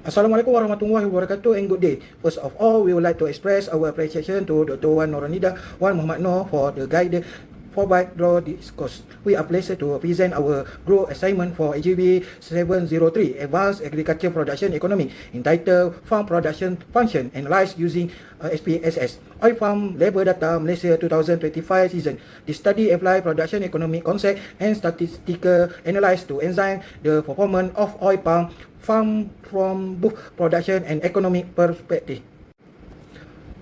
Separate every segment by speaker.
Speaker 1: Assalamualaikum warahmatullahi wabarakatuh and good day. First of all, we would like to express our appreciation to Dr. Wan Noranida, Wan Muhammad Noor for the guidance provide draw this course. We are pleased to present our growth assignment for AGB703, Advanced Agriculture Production Economy, entitled Farm Production Function Analyzed Using SPSS. Oil Farm Labour Data Malaysia 2025 season. The study apply production economic concept and statistical analysis to examine the performance of oil palm farm from both production and economic perspective.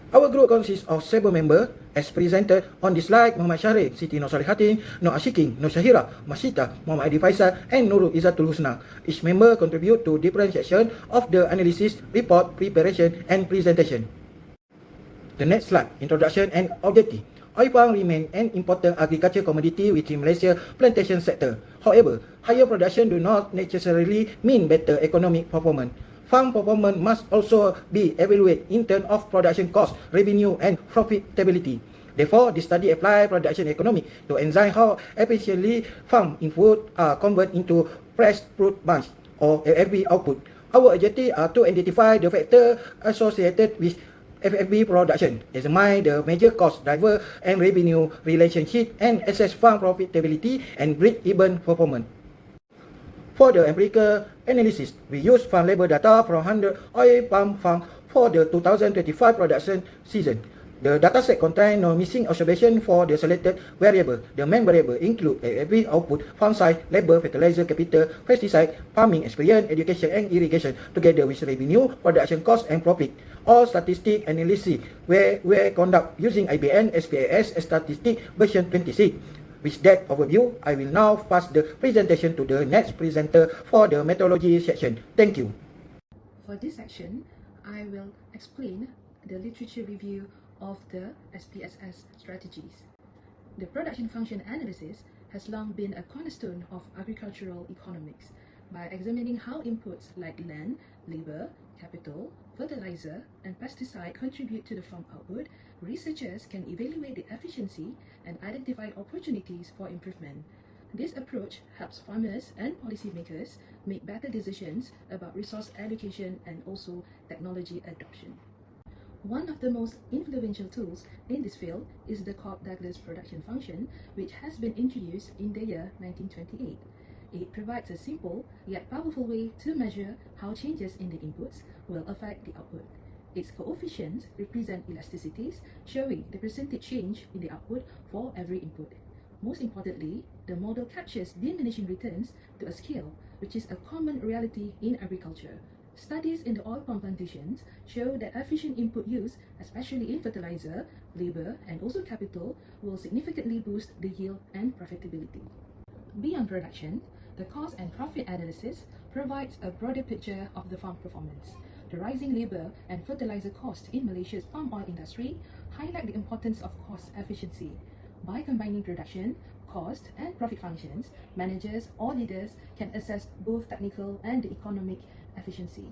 Speaker 1: Our group consists of 7 members, as presented on this slide: Muhammad Syarif, Siti Nur Salihatin, Nur Ashikin, Nur Syahira, Masita, Muhammad Adi Faisal, and Nurul Izzatul Husna. Each member contribute to different sections of the analysis, report, preparation, and presentation. The next slide, introduction and objective. Oil palm remain an important agriculture commodity within Malaysia plantation sector. However, higher production do not necessarily mean better economic performance. Farm performance must also be evaluated in terms of production cost, revenue, and profitability. Therefore, the study applies production economics to examine how efficiently farm input are converted into fresh fruit bunch or FFB output. Our objectives are to identify the factors associated with FFB production, examine the major cost driver and revenue relationship, and assess farm profitability and break-even performance. For the empirical analysis, we use farm labor data from 100 oil palm farms for the 2025 production season. The dataset contains no missing observation for the selected variable. The main variable include FFB output, farm size, labor, fertilizer, capital, pesticide, farming experience, education, and irrigation, together with revenue, production cost, and profit. All statistic analysis were conducted using IBN SPSS statistic version 26. With that overview, I will now pass the presentation to the next presenter for the methodology section. Thank you.
Speaker 2: For this section, I will explain the literature review of the SPSS strategies. The production function analysis has long been a cornerstone of agricultural economics. By examining how inputs like land, labor, capital, fertilizer, and pesticide contribute to the farm output, researchers can evaluate the efficiency and identify opportunities for improvement. This approach helps farmers and policymakers make better decisions about resource allocation and also technology adoption. One of the most influential tools in this field is the Cobb-Douglas production function, which has been introduced in the year 1928. It provides a simple yet powerful way to measure how changes in the inputs will affect the output. Its coefficients represent elasticities, showing the percentage change in the output for every input. Most importantly, the model captures diminishing returns to a scale, which is a common reality in agriculture. Studies in the oil palm plantations show that efficient input use, especially in fertilizer, labor, and also capital, will significantly boost the yield and profitability. Beyond production, the cost and profit analysis provides a broader picture of the farm performance. The rising labor and fertilizer costs in Malaysia's palm oil industry highlight the importance of cost efficiency. By combining production, cost, and profit functions, managers or leaders can assess both technical and economic efficiency.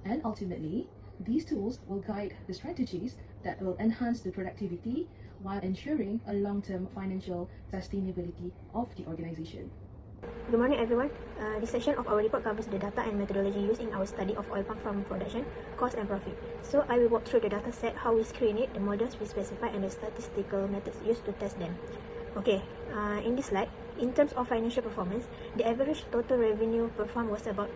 Speaker 2: And ultimately, these tools will guide the strategies that will enhance the productivity while ensuring a long-term financial sustainability of the organization.
Speaker 3: Good morning, everyone. This section of our report covers the data and methodology used in our study of oil palm farm production, cost and profit. So I will walk through the data set, how we screen it, the models we specify, and the statistical methods used to test them. Okay, in this slide, in terms of financial performance, the average total revenue per farm was about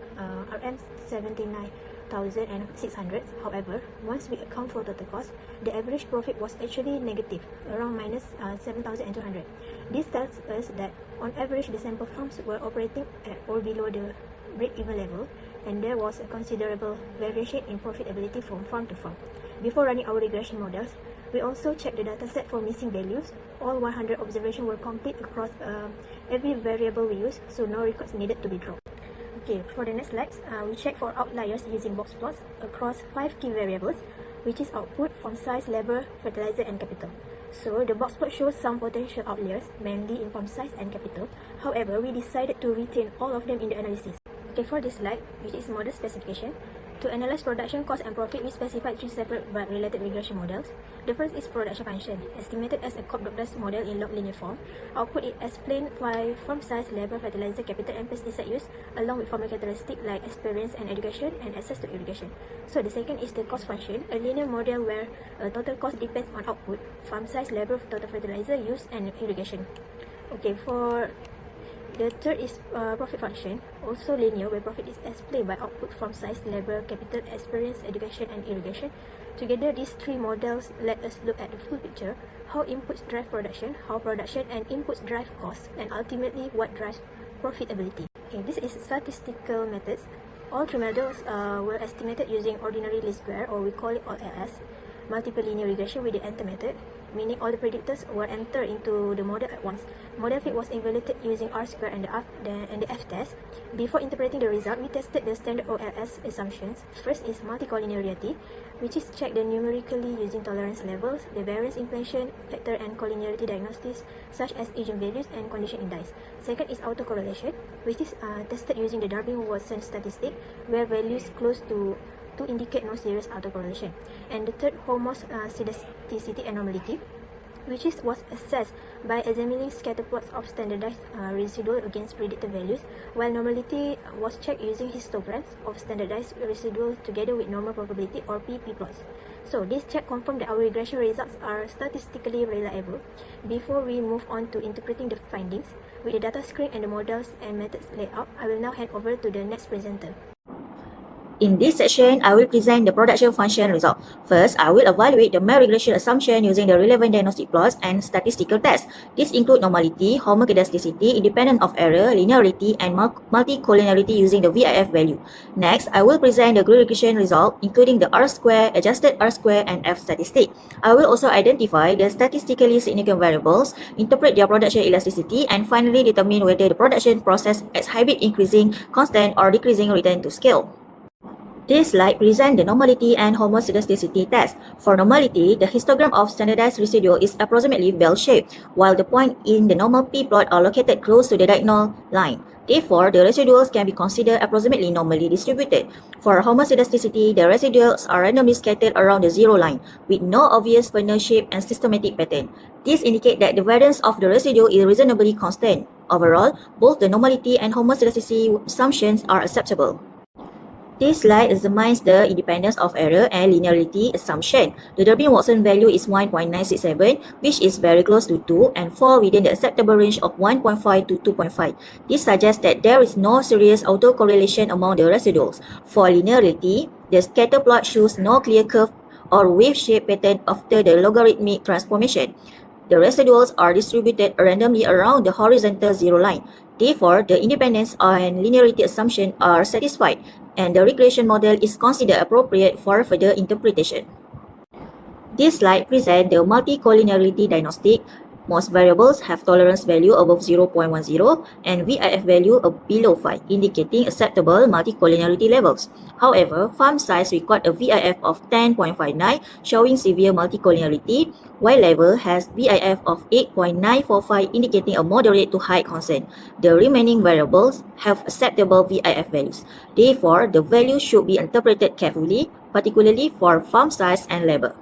Speaker 3: RM 79,600. However, once we account for total cost, the average profit was actually negative, around minus 7,200. This tells us that on average, the sample farms were operating at or below the break-even level, and there was a considerable variation in profitability from farm to farm. Before running our regression models, we also checked the dataset for missing values. All 100 observations were complete across every variable we used, so no records needed to be dropped. Okay, for the next slides, we check for outliers using box plots across 5 key variables, which is output, farm size, labor, fertilizer, and capital. So the box plot shows some potential outliers, mainly in farm size and capital. However, we decided to retain all of them in the analysis. Okay, for this slide, which is model specification, To analyze production cost and profit, we specified three separate but related regression models. The first is production function, estimated as a Cobb-Douglas model in log linear form. Output is explained by farm size, labor, fertilizer, capital, and pesticide use, along with farming characteristics like experience and education and access to irrigation. So the second is the cost function, a linear model where total cost depends on output, farm size, labor, total fertilizer use, and irrigation. Okay, for the third is profit function, also linear, where profit is explained by output, farm size, labor, capital, experience, education, and irrigation. Together, these three models let us look at the full picture, how inputs drive production, how production and inputs drive cost, and ultimately what drives profitability. Okay, this is statistical methods. All three models were estimated using ordinary least square, or we call it OLS, multiple linear regression with the enter method, meaning all the predictors were entered into the model at once. Model fit was evaluated using R-square and the F-test. Before interpreting the result, we tested the standard OLS assumptions. First is multicollinearity, which is checked numerically using tolerance levels, the variance inflation factor, and collinearity diagnostics such as agent values and condition index. Second is autocorrelation, which is tested using the Darwin-Watson statistic, where values close to indicate no serious autocorrelation. And the third, homoscedasticity and normality, which was assessed by examining scatter plots of standardized residual against predicted values, while normality was checked using histograms of standardized residual together with normal probability or PP plots. So this check confirmed that our regression results are statistically reliable. Before we move on to interpreting the findings, with the data screen and the models and methods laid out, I will now hand over to the next presenter.
Speaker 4: In this section, I will present the production function result. First, I will evaluate the mean regression assumption using the relevant diagnostic plots and statistical tests. These include normality, homoscedasticity, independent of error, linearity, and multicollinearity using the VIF value. Next, I will present the grid regression result, including the R-square, adjusted R-square, and F statistic. I will also identify the statistically significant variables, interpret their production elasticity, and finally determine whether the production process is hybrid increasing, constant, or decreasing return to scale. This slide presents the normality and homoscedasticity test. For normality, the histogram of standardized residual is approximately bell-shaped, while the points in the normal p-plot are located close to the diagonal line. Therefore, the residuals can be considered approximately normally distributed. For homoscedasticity, the residuals are randomly scattered around the zero line, with no obvious funnel shape and systematic pattern. This indicates that the variance of the residue is reasonably constant. Overall, both the normality and homoscedasticity assumptions are acceptable. This slide examines the independence of error and linearity assumption. The Darwin-Watson value is 1.967, which is very close to 2 and fall within the acceptable range of 1.5 to 2.5. This suggests that there is no serious autocorrelation among the residuals. For linearity, the scatter plot shows no clear curve or wave-shaped pattern after the logarithmic transformation. The residuals are distributed randomly around the horizontal zero line. Therefore, the independence and linearity assumption are satisfied, and the regression model is considered appropriate for further interpretation. This slide presents the multicollinearity diagnostic. Most variables have tolerance value above 0.10 and VIF value below 5, indicating acceptable multicollinearity levels. However, farm size record a VIF of 10.59, showing severe multicollinearity, while labor has VIF of 8.945, indicating a moderate to high concern. The remaining variables have acceptable VIF values. Therefore, the value should be interpreted carefully, particularly for farm size and labor.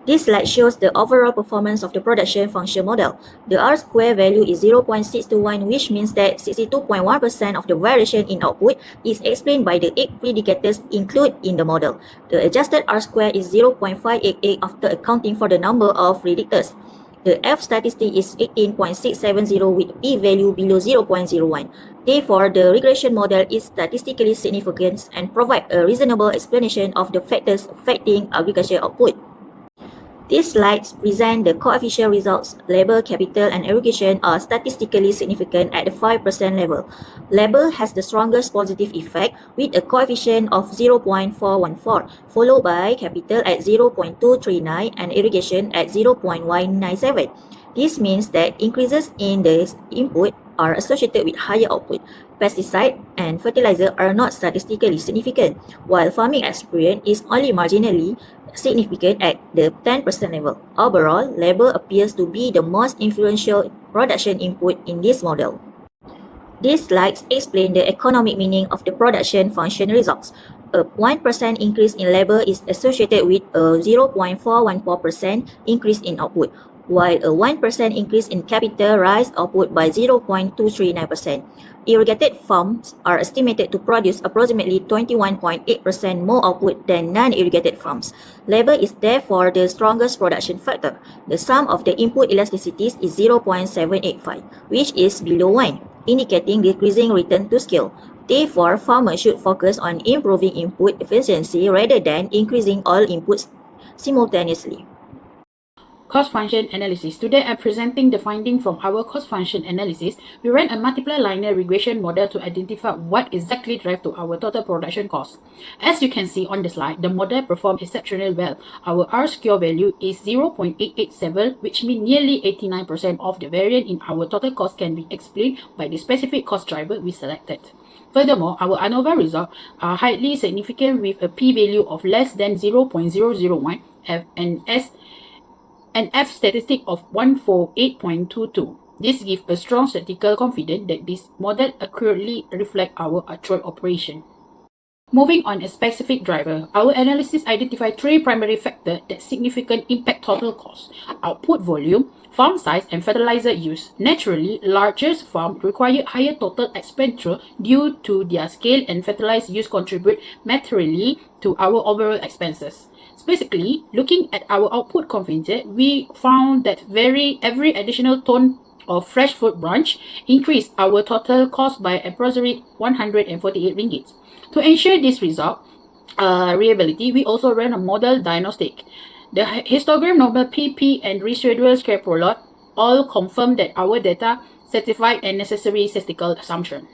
Speaker 4: This slide shows the overall performance of the production function model. The R-square value is 0.621, which means that 62.1% of the variation in output is explained by the 8 predicators included in the model. The adjusted R-square is 0.588 after accounting for the number of predictors. The F statistic is 18.670 with p-value below 0.01. Therefore, the regression model is statistically significant and provides a reasonable explanation of the factors affecting agriculture output. These slides present the coefficient results. Labor, capital, and irrigation are statistically significant at the 5% level. Labor has the strongest positive effect with a coefficient of 0.414, followed by capital at 0.239 and irrigation at 0.197. This means that increases in the input are associated with higher output. Pesticide and fertilizer are not statistically significant, while farming experience is only marginally significant at the 10% level. Overall, labor appears to be the most influential production input in this model. These slides explain the economic meaning of the production function results. A 1% increase in labor is associated with a 0.414% increase in output, while a 1% increase in capital raised output by 0.239%. Irrigated farms are estimated to produce approximately 21.8% more output than non-irrigated farms. Labor is therefore the strongest production factor. The sum of the input elasticities is 0.785, which is below 1, indicating decreasing return to scale. Therefore, farmers should focus on improving input efficiency rather than increasing all inputs simultaneously.
Speaker 5: Cost function analysis. Today I'm presenting the finding from our cost function analysis. We ran a multiple linear regression model to identify what exactly drives to our total production cost. As you can see on the slide, the model performed exceptionally well. Our R-square value is 0.887, which means nearly 89% of the variance in our total cost can be explained by the specific cost driver we selected. Furthermore, our ANOVA results are highly significant with a p-value of less than 0.001 and an F statistic of 148.22. This gives a strong statistical confidence that this model accurately reflects our actual operation. Moving on a specific driver, our analysis identified three primary factors that significantly impact total cost: output volume, farm size, and fertilizer use. Naturally, larger farms require higher total expenditure due to their scale, and fertilizer use contribute materially to our overall expenses. Specifically, looking at our output coefficient, we found that every additional ton of fresh fruit branch increased our total cost by approximately 148 ringgit. To ensure this result reliability, we also ran a model diagnostic. The histogram, normal PP, and residual scrape plot all confirm that our data satisfied and necessary statistical assumption.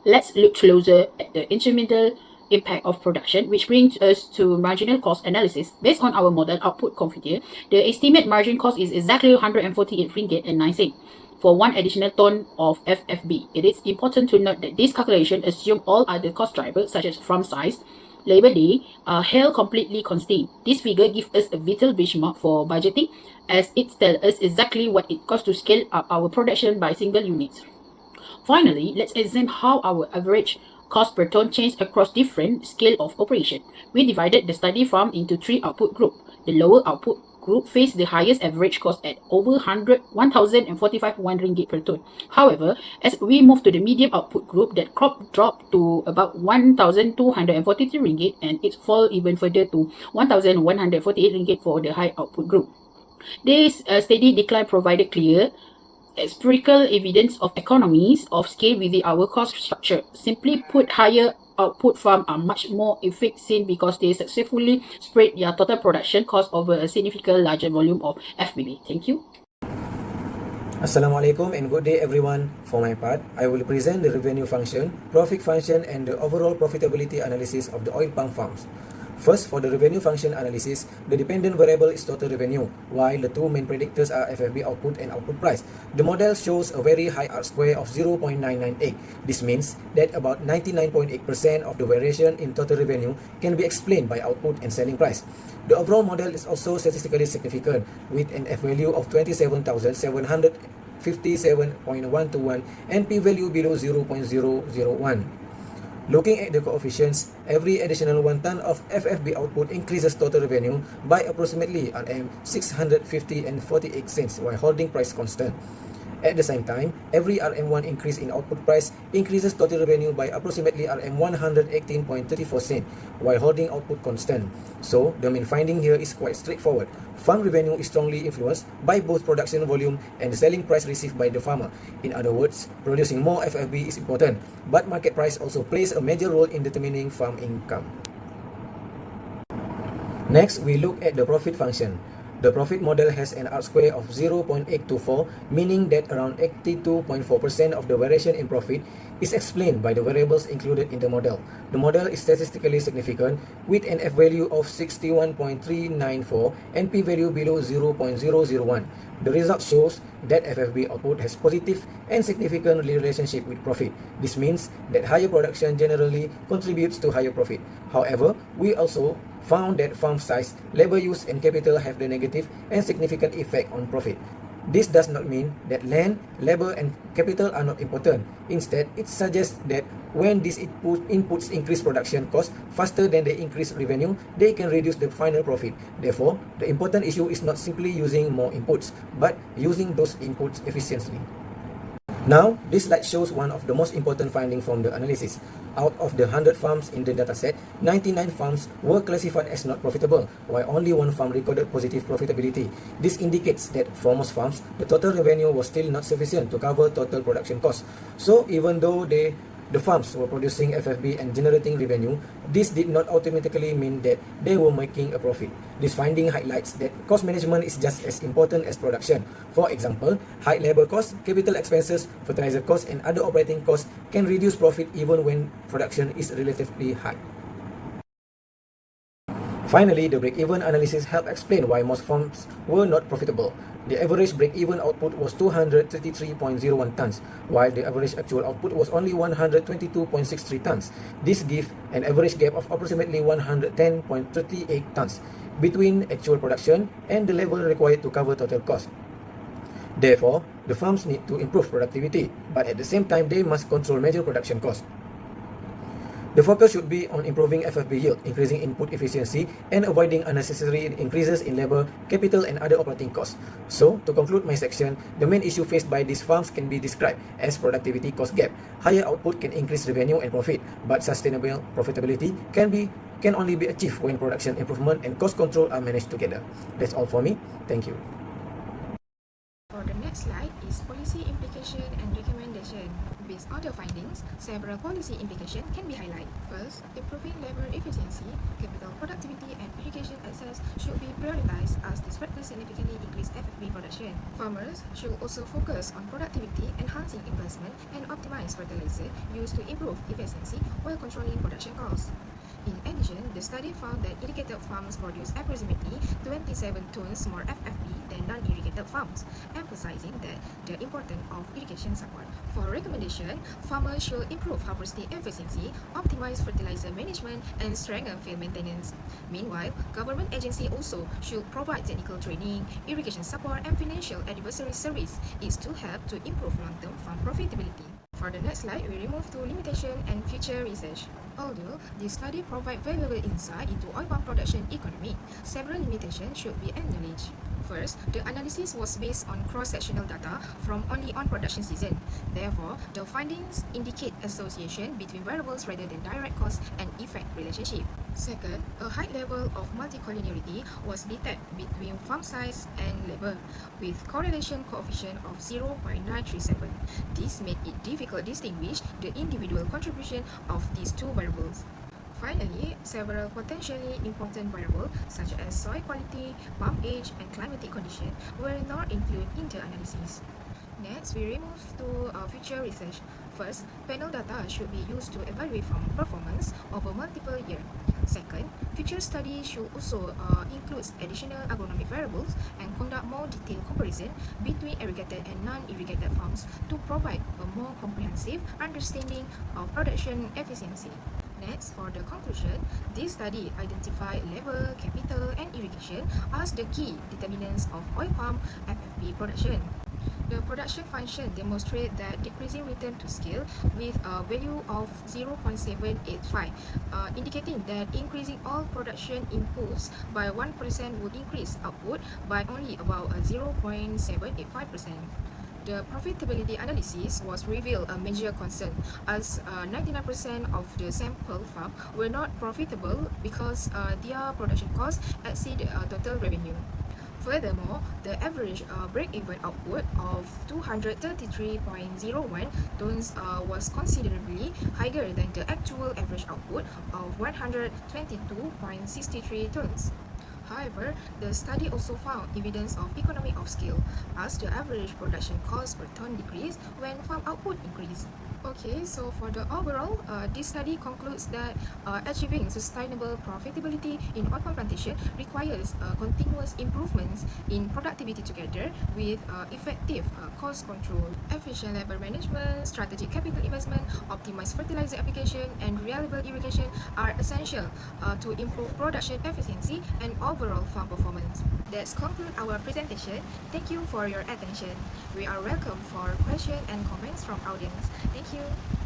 Speaker 5: Let's look closer at the instrumental impact of production, which brings us to marginal cost analysis. Based on our model output coefficient, the estimate margin cost is exactly 148 ringgit and 9 cents for one additional ton of FFB. It is important to note that this calculation assumes all other cost drivers such as farm size, labor day are held completely constant. This figure gives us a vital benchmark for budgeting, as it tells us exactly what it costs to scale up our production by single units. Finally, let's examine how our average cost per ton changed across different scale of operation. We divided the study farm into three output groups. The lower output group faced the highest average cost at over 1,045 ringgit per ton. However, as we move to the medium output group, that crop dropped to about 1,243 ringgit, and it fall even further to 1,148 ringgit for the high output group. This steady decline provided clear empirical evidence of economies of scale within our cost structure. Simply put, higher output farms are much more efficient because they successfully spread their total production cost over a significantly larger volume of FBB. Thank you.
Speaker 1: Assalamualaikum and good day everyone. For my part, I will present the revenue function, profit function, and the overall profitability analysis of the oil palm farms. First, for the revenue function analysis, the dependent variable is total revenue, while the two main predictors are FFB output and output price. The model shows a very high R-square of 0.998. This means that about 99.8% of the variation in total revenue can be explained by output and selling price. The overall model is also statistically significant, with an F-value of 27,757.121 and P-value below 0.001. Looking at the coefficients, every additional 1 ton of FFB output increases total revenue by approximately Rm 650 and 48 cents while holding price constant. At the same time, every RM1 increase in output price increases total revenue by approximately Rm 118.34 cents while holding output constant. So, the main finding here is quite straightforward. Farm revenue is strongly influenced by both production volume and the selling price received by the farmer. In other words, producing more FFB is important, but market price also plays a major role in determining farm income. Next, we look at the profit function. The profit model has an R-square of 0.824, meaning that around 82.4% of the variation in profit is explained by the variables included in the model. The model is statistically significant with an F-value of 61.394 and P-value below 0.001. The result shows that FFB output has positive and significant relationship with profit. This means that higher production generally contributes to higher profit. However, we also found that farm size, labor use, and capital have the negative and significant effect on profit. This does not mean that land, labor, and capital are not important. Instead, it suggests that when these inputs increase production costs faster than they increase revenue, they can reduce the final profit. Therefore, the important issue is not simply using more inputs, but using those inputs efficiently. Now, this slide shows one of the most important findings from the analysis. Out of the 100 farms in the dataset, 99 farms were classified as not profitable, while only one farm recorded positive profitability. This indicates that for most farms, the total revenue was still not sufficient to cover total production costs. So, even though the farms were producing FFB and generating revenue, this did not automatically mean that they were making a profit. This finding highlights that cost management is just as important as production. For example, high labor costs, capital expenses, fertilizer costs, and other operating costs can reduce profit even when production is relatively high. Finally, the break-even analysis helped explain why most farms were not profitable. The average break-even output was 233.01 tons, while the average actual output was only 122.63 tons. This gives an average gap of approximately 110.38 tons between actual production and the level required to cover total cost. Therefore, the farms need to improve productivity, but at the same time, they must control major production costs. The focus should be on improving FFB yield, increasing input efficiency, and avoiding unnecessary increases in labor, capital, and other operating costs. So, to conclude my section, the main issue faced by these farms can be described as productivity cost gap. Higher output can increase revenue and profit, but sustainable profitability can only be achieved when production improvement and cost control are managed together. That's all for me. Thank you.
Speaker 6: For the next slide is policy implication and recommendation. Based on the findings, several policy implications can be highlighted. First, improving labor efficiency, capital productivity, and irrigation access should be prioritized as these factors significantly increase FFB production. Farmers should also focus on productivity, enhancing investment, and optimize fertilizer used to improve efficiency while controlling production costs. In addition, the study found that irrigated farms produce approximately 27 tons more FFB than non-irrigated farms, emphasizing that the importance of irrigation support. For recommendation, farmers should improve harvesting efficiency, optimize fertilizer management, and strengthen field maintenance. Meanwhile, government agencies also should provide technical training, irrigation support, and financial advisory service is to help to improve long-term farm profitability. For the next slide, we move to limitation and future research. Although this study provides valuable insight into oil palm production economy, several limitations should be acknowledged. First, the analysis was based on cross-sectional data from only on production season. Therefore, the findings indicate association between variables rather than direct cause and effect relationship. Second, a high level of multicollinearity was detected between farm size and labor, with correlation coefficient of 0.937. This made it difficult to distinguish the individual contribution of these two variables. Finally, several potentially important variables such as soil quality, palm age, and climatic condition were not included in the analysis. Next, we move to future research. First, panel data should be used to evaluate farm performance over multiple years. Second, future studies should also include additional agronomic variables and conduct more detailed comparison between irrigated and non-irrigated farms to provide a more comprehensive understanding of production efficiency. Next, for the conclusion, this study identified labor, capital, and irrigation as the key determinants of oil palm FFB production. The production function demonstrates that decreasing return to scale with a value of 0.785, indicating that increasing all production inputs by 1% would increase output by only about 0.785%. The profitability analysis was revealed a major concern as 99% of the sample farm were not profitable because their production costs exceed total revenue. Furthermore, the average break-even output of 233.01 tons was considerably higher than the actual average output of 122.63 tons. However, the study also found evidence of economy of scale, as the average production cost per ton decreased when farm output increased. Okay, so for the overall, this study concludes that achieving sustainable profitability in oil palm plantation requires continuous improvements in productivity together with effective cost control, efficient labor management, strategic capital investment, optimized fertilizer application, and reliable irrigation are essential to improve production efficiency and overall overall farm performance. That's conclude our presentation. Thank you for your attention. We are welcome for questions and comments from audience. Thank you.